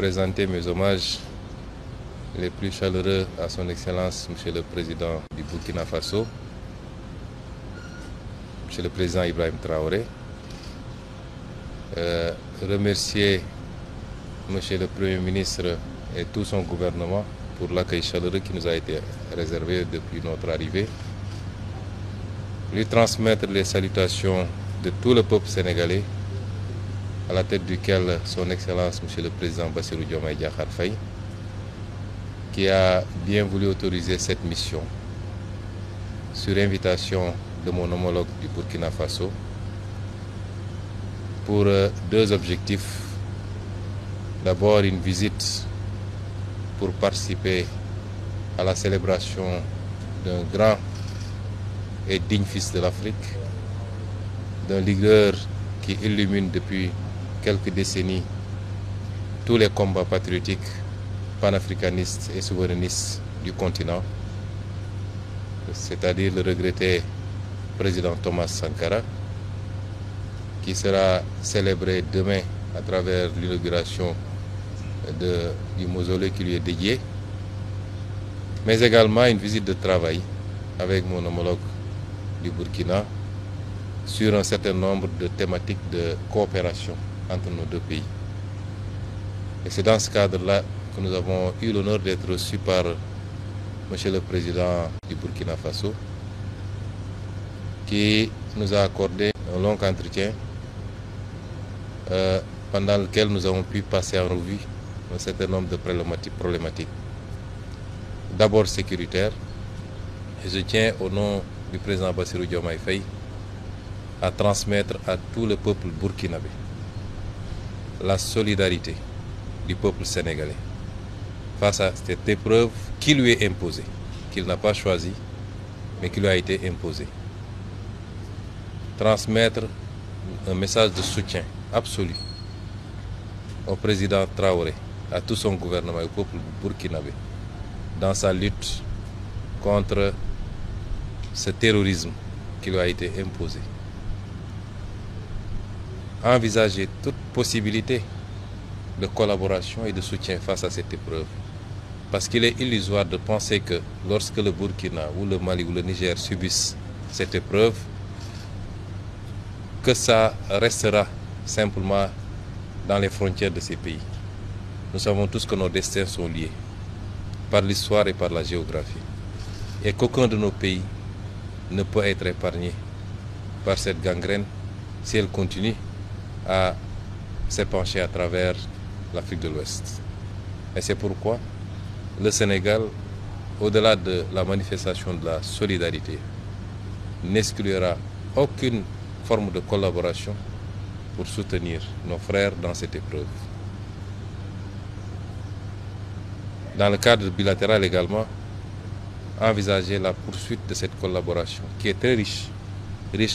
présenter mes hommages les plus chaleureux à son Excellence, Monsieur le Président du Burkina Faso, Monsieur le Président Ibrahim Traoré. Remercier Monsieur le Premier ministre et tout son gouvernement pour l'accueil chaleureux qui nous a été réservé depuis notre arrivée. Lui transmettre les salutations de tout le peuple sénégalais, à la tête duquel son Excellence Monsieur le Président Bassirou Diomaye Diakhar Faye, qui a bien voulu autoriser cette mission sur invitation de mon homologue du Burkina Faso pour deux objectifs. D'abord, une visite pour participer à la célébration d'un grand et digne fils de l'Afrique, d'un leader qui illumine depuis quelques décennies tous les combats patriotiques, panafricanistes et souverainistes du continent, c'est-à-dire le regretté président Thomas Sankara, qui sera célébré demain à travers l'inauguration du mausolée qui lui est dédié, mais également une visite de travail avec mon homologue du Burkina sur un certain nombre de thématiques de coopération entre nos deux pays. Et c'est dans ce cadre-là que nous avons eu l'honneur d'être reçus par Monsieur le Président du Burkina Faso, qui nous a accordé un long entretien pendant lequel nous avons pu passer en revue un certain nombre de problématiques. D'abord sécuritaire, et je tiens au nom du président Bassirou Diomaye Faye à transmettre à tout le peuple burkinabé la solidarité du peuple sénégalais face à cette épreuve qui lui est imposée, qu'il n'a pas choisie, mais qui lui a été imposée. Transmettre un message de soutien absolu au président Traoré, à tout son gouvernement et au peuple burkinabé dans sa lutte contre ce terrorisme qui lui a été imposé. Envisager toute possibilité de collaboration et de soutien face à cette épreuve. Parce qu'il est illusoire de penser que lorsque le Burkina ou le Mali ou le Niger subissent cette épreuve, que ça restera simplement dans les frontières de ces pays. Nous savons tous que nos destins sont liés par l'histoire et par la géographie. Et qu'aucun de nos pays ne peut être épargné par cette gangrène si elle continue à s'épancher à travers l'Afrique de l'Ouest. Et c'est pourquoi le Sénégal, au-delà de la manifestation de la solidarité, n'exclura aucune forme de collaboration pour soutenir nos frères dans cette épreuve. Dans le cadre bilatéral également, envisager la poursuite de cette collaboration qui est très riche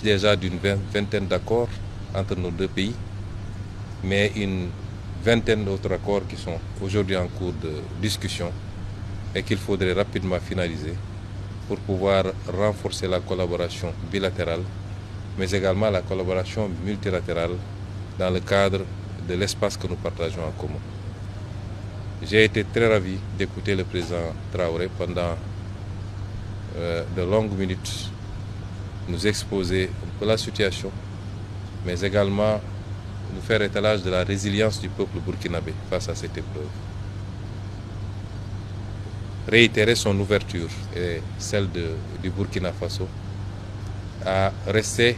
déjà d'une vingtaine d'accords entre nos deux pays, mais une vingtaine d'autres accords qui sont aujourd'hui en cours de discussion et qu'il faudrait rapidement finaliser pour pouvoir renforcer la collaboration bilatérale, mais également la collaboration multilatérale dans le cadre de l'espace que nous partageons en commun. J'ai été très ravi d'écouter le président Traoré pendant de longues minutes nous exposer un peu la situation, mais également nous faire étalage de la résilience du peuple burkinabé face à cette épreuve. Réitérer son ouverture et celle du Burkina Faso à rester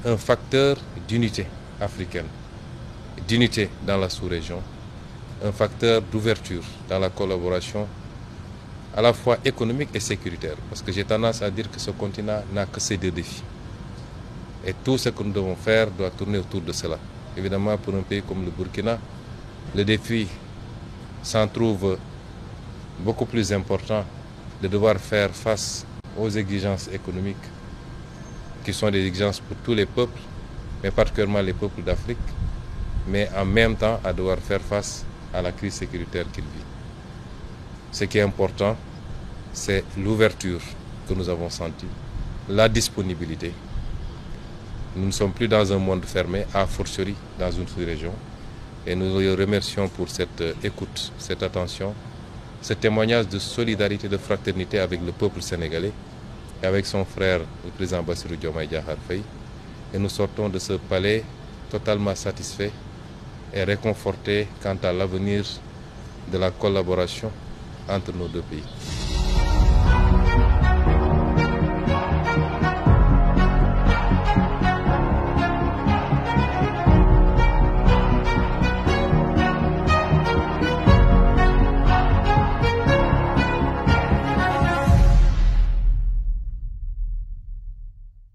un facteur d'unité africaine, d'unité dans la sous-région, un facteur d'ouverture dans la collaboration à la fois économique et sécuritaire, parce que j'ai tendance à dire que ce continent n'a que ces deux défis. Et tout ce que nous devons faire doit tourner autour de cela. Évidemment, pour un pays comme le Burkina, le défi s'en trouve beaucoup plus important de devoir faire face aux exigences économiques, qui sont des exigences pour tous les peuples, mais particulièrement les peuples d'Afrique, mais en même temps à devoir faire face à la crise sécuritaire qu'il vit. Ce qui est important, c'est l'ouverture que nous avons sentie, la disponibilité. Nous ne sommes plus dans un monde fermé, a fortiori dans une sous-région, Et nous le remercions pour cette écoute, cette attention, ce témoignage de solidarité, de fraternité avec le peuple sénégalais et avec son frère, le président Bassirou Diomaye Diakhar Faye. Et nous sortons de ce palais totalement satisfaits et réconfortés quant à l'avenir de la collaboration entre nos deux pays.